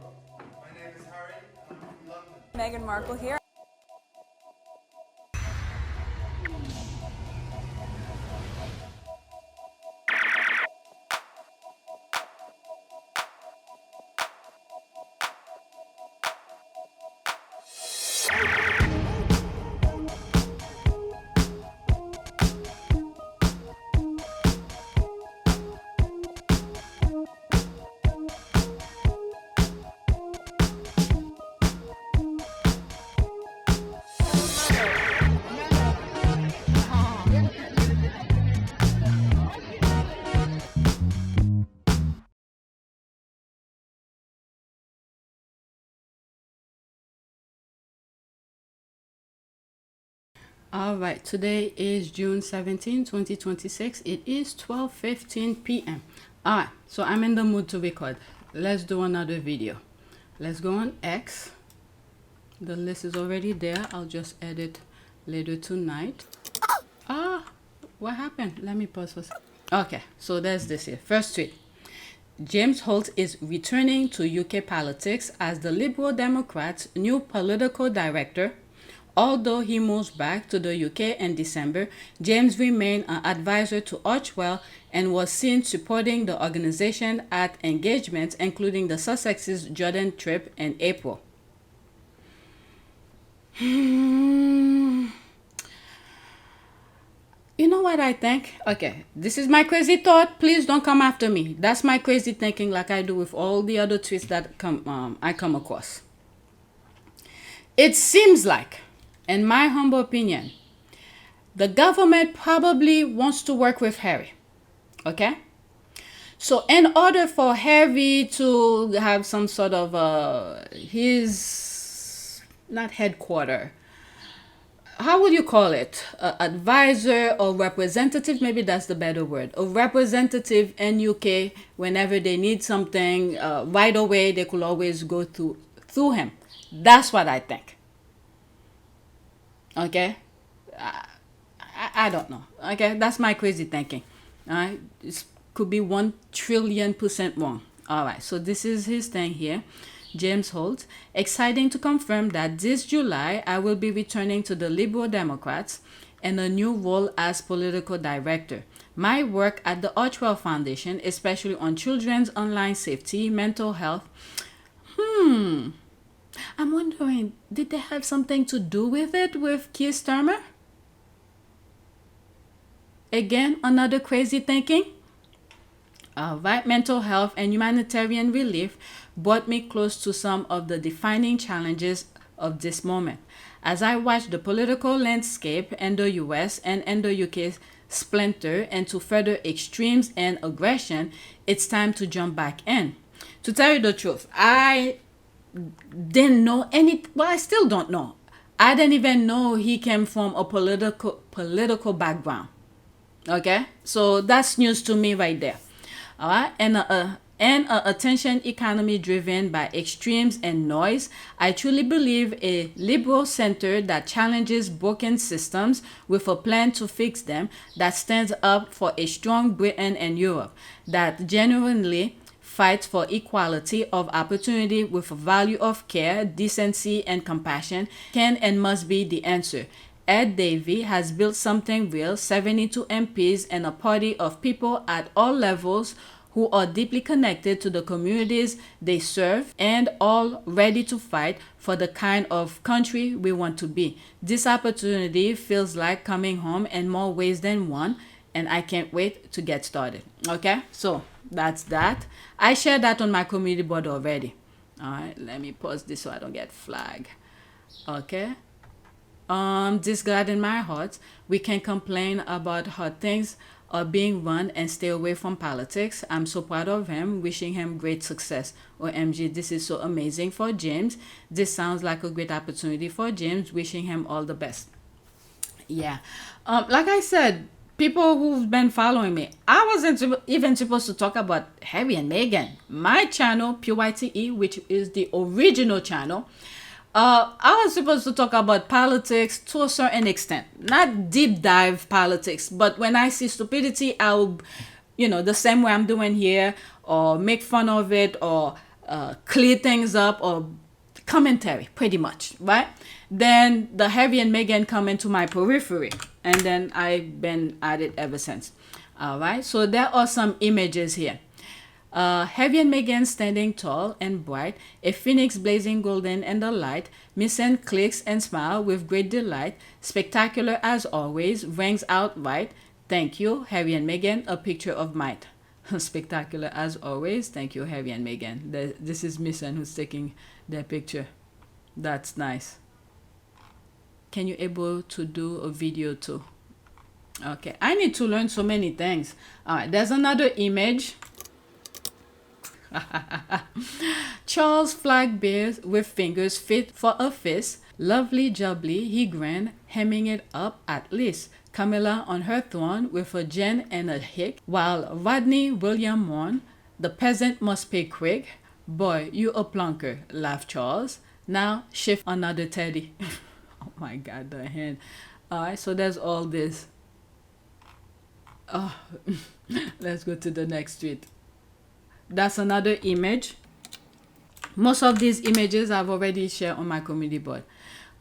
My name is Harry, and I'm from London. Meghan Markle here. All right, today is June 17, 2026. It is 12:15 p.m. All right, so I'm in the mood to record. Let's do another video. Let's go on X. The list is already there. I'll just edit later tonight. What happened? Let me pause for a second. Okay, so there's this here. First tweet. James Holt is returning to UK politics as the Liberal Democrats' new political director. Although he moves back to the UK in December, James remained an advisor to Archwell and was seen supporting the organization at engagements including the Sussex's Jordan trip in April. You know what I think? Okay, this is my crazy thought. Please don't come after me. That's my crazy thinking, like I do with all the other tweets that I come across. It seems like, in my humble opinion, the government probably wants to work with Harry. Okay? So in order for Harry to have some sort of his, not headquarter, how would you call it? Advisor or representative? Maybe that's the better word. A representative in UK, whenever they need something right away, they could always go through him. That's what I think. Okay? I don't know. Okay? That's my crazy thinking. All right? It could be 1,000,000,000% wrong. All right. So this is his thing here. James Holt, exciting to confirm that this July I will be returning to the Liberal Democrats in a new role as political director. My work at the Archwell Foundation, especially on children's online safety, mental health. I'm wondering, did they have something to do with it with Keir Starmer? Again, another crazy thinking. All right, mental health and humanitarian relief brought me close to some of the defining challenges of this moment. As I watch the political landscape in the US and in the UK splinter into further extremes and aggression, it's time to jump back in. To tell you the truth, I didn't know I still don't know. I didn't even know he came from a political background. Okay? So that's news to me right there. All right? And an attention economy driven by extremes and noise, I truly believe a liberal center that challenges broken systems with a plan to fix them, that stands up for a strong Britain and Europe, that genuinely fights for equality of opportunity with a value of care, decency, and compassion can and must be the answer. Ed Davey has built something real, 72 MPs and a party of people at all levels who are deeply connected to the communities they serve and all ready to fight for the kind of country we want to be. This opportunity feels like coming home in more ways than one, and I can't wait to get started. Okay, so that's that. I shared that on my community board already. All right, let me pause this so I don't get flagged. Okay. This God in my heart, we can complain about how things are being run and stay away from politics. I'm so proud of him, wishing him great success. OMG, this is so amazing for James. This sounds like a great opportunity for James, wishing him all the best. Yeah. Like I said, people who've been following me, I wasn't even supposed to talk about Harry and Meghan. My channel, PYTE, which is the original channel, I was supposed to talk about politics to a certain extent, not deep dive politics, but when I see stupidity, I'll, the same way I'm doing here, or make fun of it, or clear things up or commentary, pretty much, right? Then the Harry and Meghan come into my periphery, and then I've been at it ever since. All right, so there are some images here. Harry and Meghan standing tall and bright, a phoenix blazing golden in the light. Miss Anne clicks and smiles with great delight. Spectacular as always, rings out right. Thank you, Harry and Meghan, a picture of might. Spectacular as always, thank you, Harry and Meghan. This is Miss Anne who's taking their picture. That's nice. Can you able to do a video too? Okay, I need to learn so many things. All right, there's another image. Charles flag bears with fingers fit for a fist. Lovely jubbly, he grinned, hemming it up at least. Camilla on her throne with a Jen and a hick, while Rodney William mourned. The peasant must pay quick. Boy, you a plunker, laughed Charles. Now shift another teddy. Oh my God, the hand. Alright, so there's all this. Oh, let's go to the next tweet. That's another image. Most of these images I've already shared on my community board.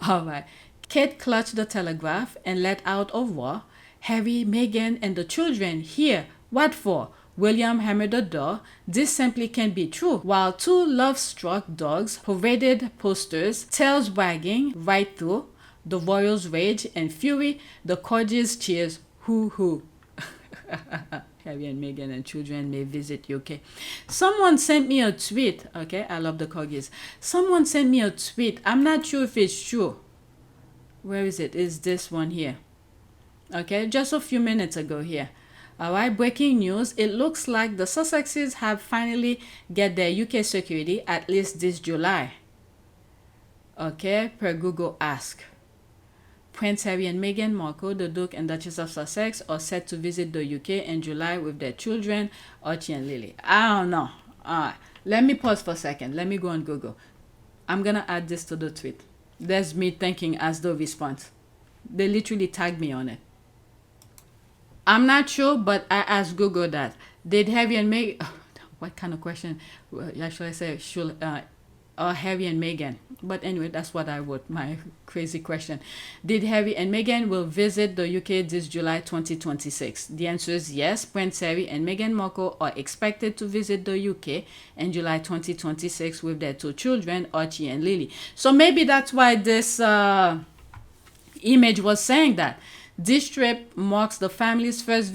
All right. Kate clutched the telegraph and let out a roar. Harry, Meghan, and the children here. What for? William hammered the door. This simply can't be true. While two love-struck dogs paraded posters, tails wagging right through the royals' rage and fury, the corgis' cheers. Hoo-hoo. Harry and Meghan and children may visit UK. Someone sent me a tweet. Okay, I love the corgis. Someone sent me a tweet. I'm not sure if it's true. Where is it? Is this one here? Okay, just a few minutes ago here. All right, breaking news. It looks like the Sussexes have finally get their UK security, at least this July. Okay, per Google Ask. Prince Harry and Meghan Markle, the Duke and Duchess of Sussex, are set to visit the UK in July with their children, Archie and Lily. I don't know. Let me pause for a second. Let me go on Google. I'm going to add this to the tweet. There's me thinking as the response. They literally tagged me on it. I'm not sure, but I asked Google that. Did Harry and Meghan... what kind of question should I say? Harry and Meghan. But anyway, that's what I wrote, my crazy question. Did Harry and Meghan will visit the UK this July 2026? The answer is yes. Prince Harry and Meghan Markle are expected to visit the UK in July 2026 with their two children, Archie and Lily. So maybe that's why this image was saying that. This trip marks the family's first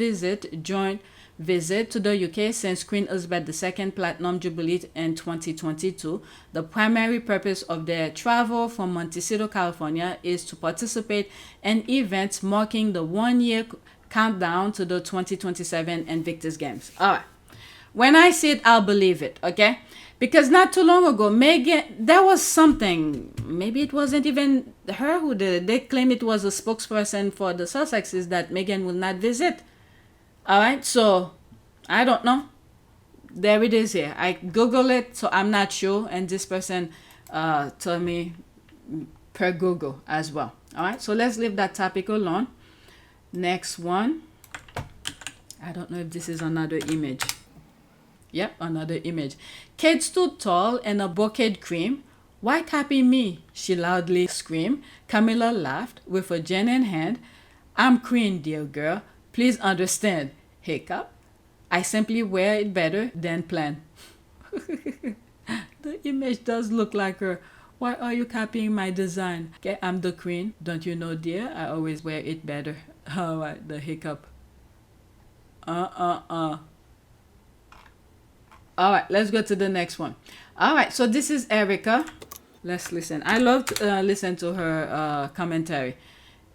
joint visit to the UK since Queen Elizabeth II Platinum Jubilee in 2022. The primary purpose of their travel from Montecito, California is to participate in events marking the one-year countdown to the 2027 Invictus Games. All right. When I see it, I'll believe it, okay? Because not too long ago, Meghan, there was something, maybe it wasn't even her who did it. They claimed it was a spokesperson for the Sussexes that Meghan will not visit. All right, so I don't know. There it is here. I Google it, so I'm not sure. And this person told me per Google as well. All right, so let's leave that topic alone. Next one. I don't know if this is another image. Yep, another image. Kate stood tall in a brocade cream. Why copy me? She loudly screamed. Camilla laughed with a gin in hand. I'm Queen, dear girl. Please understand, hiccup. I simply wear it better than planned. The image does look like her. Why are you copying my design? Okay, I'm the queen. Don't you know, dear? I always wear it better. All right, the hiccup. All right, let's go to the next one. All right, so this is Erica. Let's listen. I love to listen to her commentary.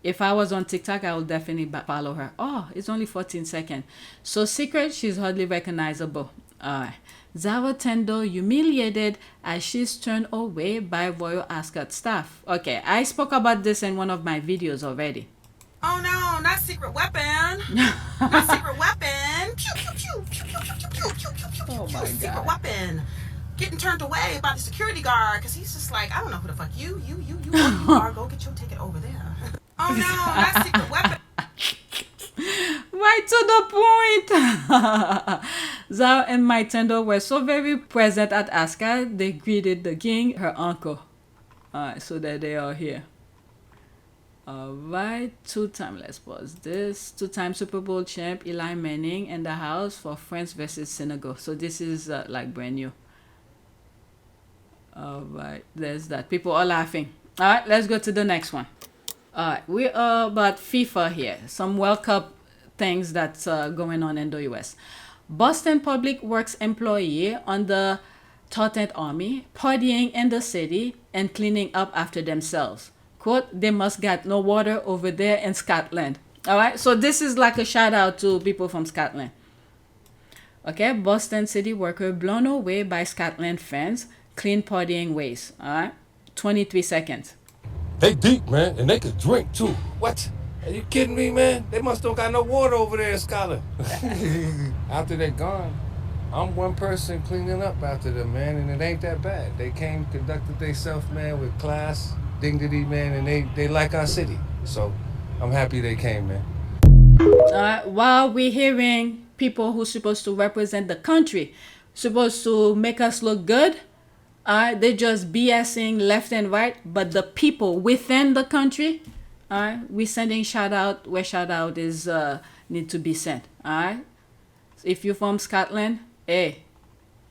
If I was on TikTok, I would definitely follow her. Oh, it's only 14 seconds. So secret, she's hardly recognizable. Zara Tendo humiliated as she's turned away by Royal Ascot staff. Okay, I spoke about this in one of my videos already. Oh no, not secret weapon. Not secret weapon. Pew, pew, pew, pew, pew, pew, pew, pew, pew, pew, Oh my secret God. weapon. Getting turned away by the security guard because he's just like, I don't know who the fuck you are. Go get your ticket over there. Oh no, not secret weapon. Right to the point. Zara and my tender were so very present at Ascot, they greeted the king, her uncle. Alright, so that they are here. Alright, let's pause this. Two-time Super Bowl champ Eli Manning in the house for France versus Senegal. So this is like brand new. Alright, there's that. People are laughing. Alright, let's go to the next one. Alright, we are about FIFA here. Some World Cup things that's going on in the US. Boston Public Works employee on the Tartan Army partying in the city and cleaning up after themselves. Quote, they must get no water over there in Scotland. All right, so this is like a shout out to people from Scotland. Okay, Boston city worker blown away by Scotland fans, clean partying ways. All right, 23 seconds. They deep, man, and they could drink too. What? Are you kidding me, man? They must don't got no water over there in Scotland. After they're gone, I'm one person cleaning up after them, man, and it ain't that bad. They came, conducted themselves, man, with class, dignity, man, and they like our city. So I'm happy they came, man. While we're hearing people who's supposed to represent the country, supposed to make us look good, they just BSing left and right, but the people within the country, we sending shout out where shout out is need to be sent. Alright, so if you're from Scotland, hey,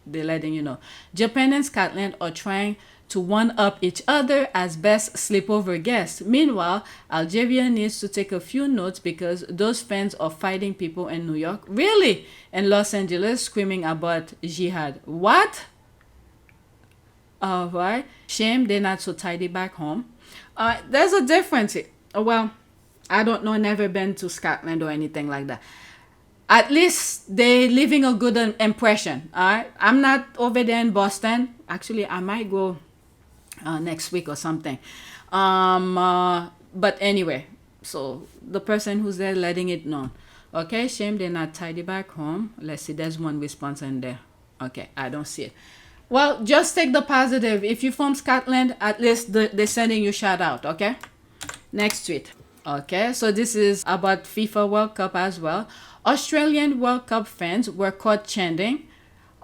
they're letting you know. Japan and Scotland are trying to one up each other as best sleepover guests. Meanwhile, Algeria needs to take a few notes because those fans are fighting people in New York, really, and Los Angeles screaming about jihad. What? Alright, shame they're not so tidy back home. There's a difference. Well, I don't know, never been to Scotland or anything like that. At least they're leaving a good impression. Alright, I'm not over there in Boston. Actually, I might go next week or something. But anyway, so the person who's there letting it known. Okay, shame they're not tidy back home. Let's see, there's one response in there. Okay, I don't see it. Well, just take the positive. If you're from Scotland, at least they're sending you shout out, okay? Next tweet. Okay, so this is about FIFA World Cup as well. Australian World Cup fans were caught chanting,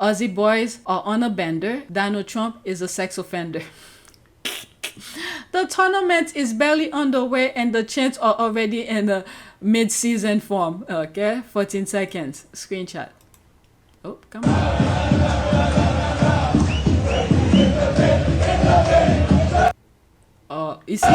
Aussie boys are on a bender, Donald Trump is a sex offender. The tournament is barely underway and the chants are already in a mid-season form. Okay, 14 seconds. Screenshot. Oh, come on. Oh, you see?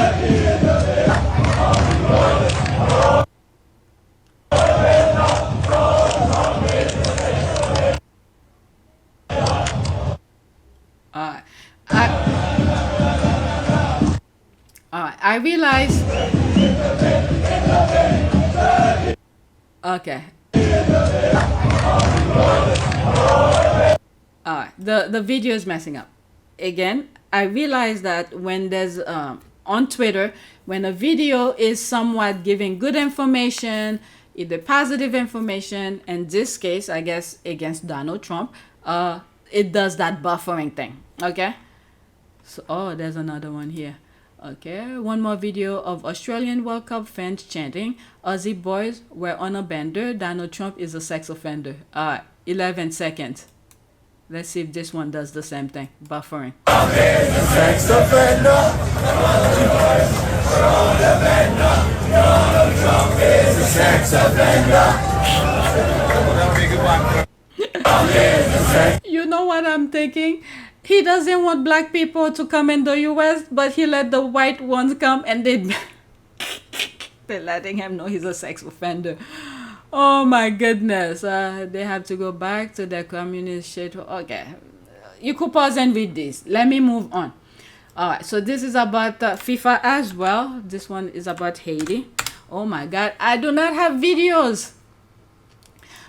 I realize. Okay. Alright, the video is messing up. Again, I realize that when there's on Twitter, when a video is somewhat giving good information, either positive information, in this case, I guess against Donald Trump, it does that buffering thing. Okay. So, oh, there's another one here. Okay, one more video of Australian World Cup fans chanting, Aussie boys were on a bender, Donald Trump is a sex offender. 11 seconds. Let's see if this one does the same thing. Buffering. Sex offender. Donald Trump is a sex offender. You know what I'm thinking? He doesn't want black people to come in the US, but he let the white ones come and they're letting him know he's a sex offender. Oh my goodness. They have to go back to their communist shit. Okay. You could pause and read this. Let me move on. Alright, so this is about FIFA as well. This one is about Haiti. Oh my god. I do not have videos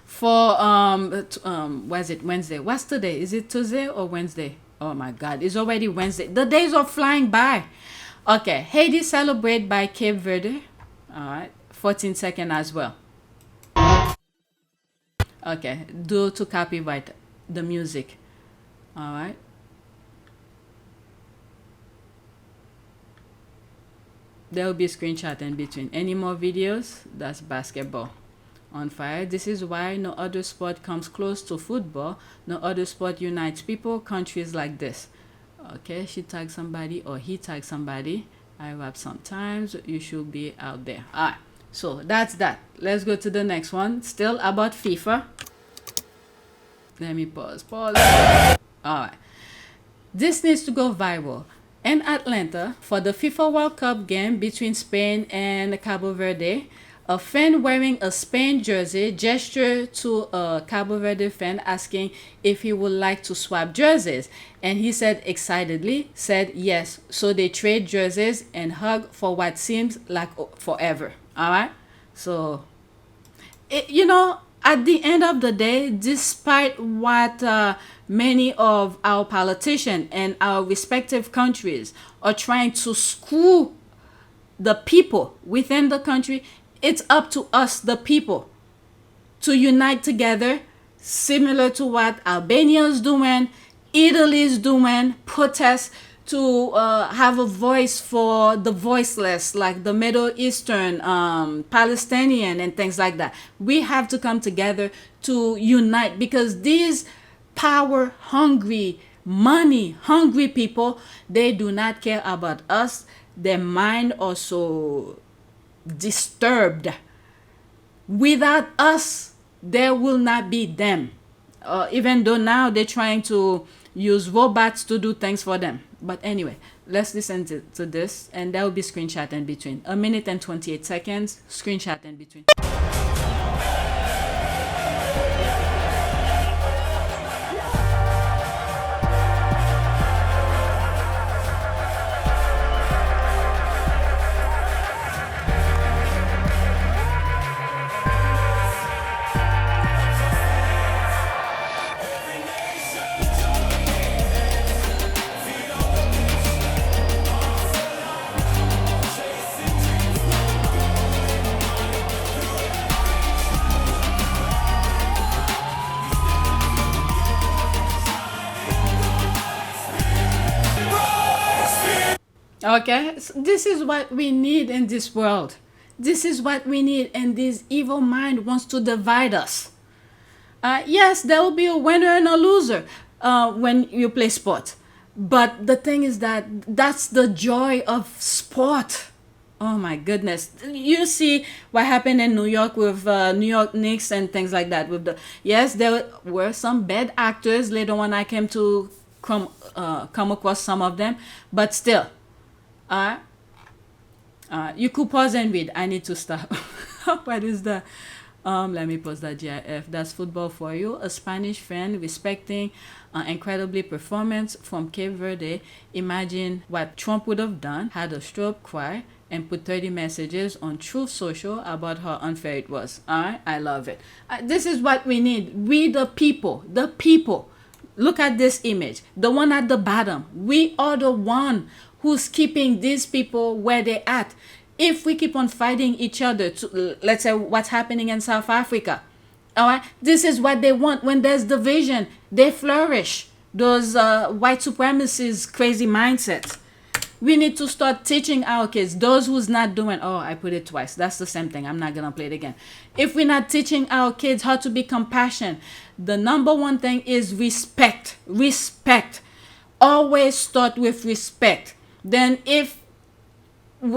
for was it Wednesday? What's today? Is it Tuesday or Wednesday? Oh my god, it's already Wednesday. The days are flying by. Okay, Haiti celebrate by Cape Verde. Alright, 14 seconds as well. Okay, due to copyright the music. Alright. There will be a screenshot in between. Any more videos? That's basketball. on fire. This is why no other sport comes close to football. No other sport unites people, countries like this. Okay, she tagged somebody or he tagged somebody. I rap sometimes. You should be out there. Alright, so that's that. Let's go to the next one. Still about FIFA. Let me pause. Alright. This needs to go viral. In Atlanta, for the FIFA World Cup game between Spain and Cabo Verde, a fan wearing a Spain jersey gestured to a Cabo Verde fan asking if he would like to swap jerseys. And he said excitedly, said yes. So they trade jerseys and hug for what seems like forever. Alright? So, at the end of the day, despite what many of our politicians and our respective countries are trying to screw the people within the country, it's up to us, the people, to unite together, similar to what Albania is doing, Italy is doing, protest to have a voice for the voiceless, like the Middle Eastern, Palestinian, and things like that. We have to come together to unite, because these power-hungry, money-hungry people, they do not care about us. Their mind also disturbed. Without us, there will not be them. Even though now they're trying to use robots to do things for them. But anyway, let's listen to this, and there will be screenshot in between. 1 minute and 28 seconds, screenshot in between. Okay, so this is what we need in this world. This is what we need, and this evil mind wants to divide us. Yes, there will be a winner and a loser when you play sport. But the thing is that that's the joy of sport. Oh my goodness. You see what happened in New York with New York Knicks and things like that. Yes, there were some bad actors. Later on, I came to come across some of them. But still, you could pause and read. I need to stop. What is that? Let me pause that GIF. That's football for you. A Spanish fan respecting incredibly performance from Cape Verde. Imagine what Trump would have done. Had a stroke cry and put 30 messages on Truth Social about how unfair it was. I love it. This is what we need. We the people. The people. Look at this image. The one at the bottom. We are the one who's keeping these people where they're at. If we keep on fighting each other, to, let's say what's happening in South Africa, all right, this is what they want. When there's division, they flourish. Those white supremacists, crazy mindsets. We need to start teaching our kids, those who's not doing, oh, I put it twice. That's the same thing. I'm not going to play it again. If we're not teaching our kids how to be compassionate, the number one thing is respect. Respect. Always start with respect. Then if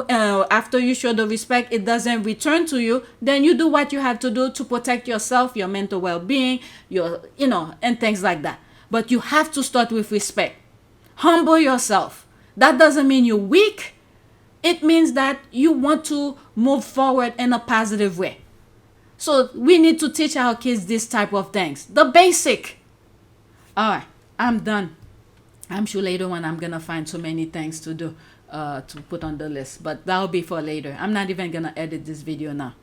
after you show the respect, it doesn't return to you, then you do what you have to do to protect yourself, your mental well-being, and things like that. But you have to start with respect. Humble yourself. That doesn't mean you're weak. It means that you want to move forward in a positive way. So we need to teach our kids this type of things. The basic. All right, I'm done. I'm sure later on I'm going to find so many things to do, to put on the list. But that'll be for later. I'm not even going to edit this video now.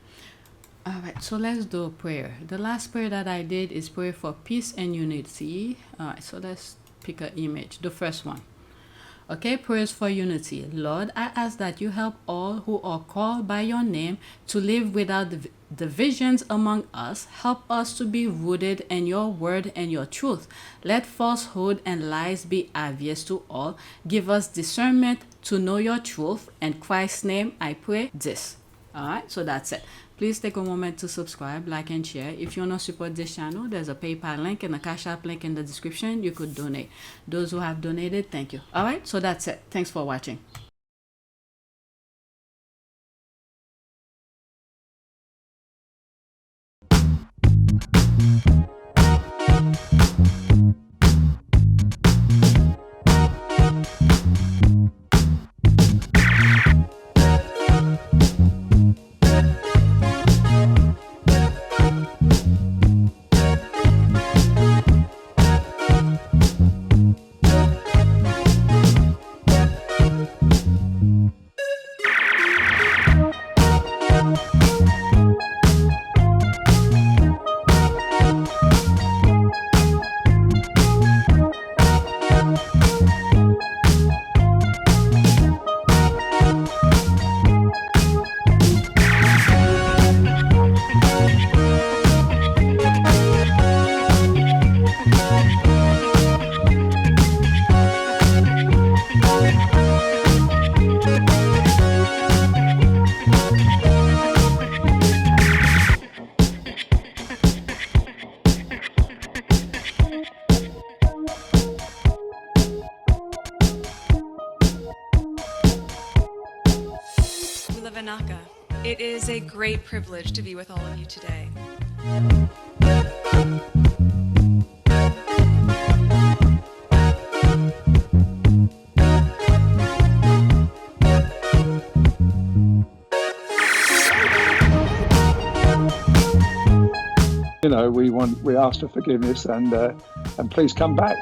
All right, so let's do a prayer. The last prayer that I did is prayer for peace and unity. All right, so let's pick an image. The first one. Okay, prayers for unity. Lord, I ask that you help all who are called by your name to live without divisions among us. Help us to be rooted in your word and your truth. Let falsehood and lies be obvious to all. Give us discernment to know your truth. In Christ's name, I pray this. All right, so that's it. Please take a moment to subscribe, like, and share. If you want to support this channel, there's a PayPal link and a Cash App link in the description. You could donate. Those who have donated, thank you. All right, so that's it. Thanks for watching. It is a great privilege to be with all of you today. You know, we ask for forgiveness and please come back.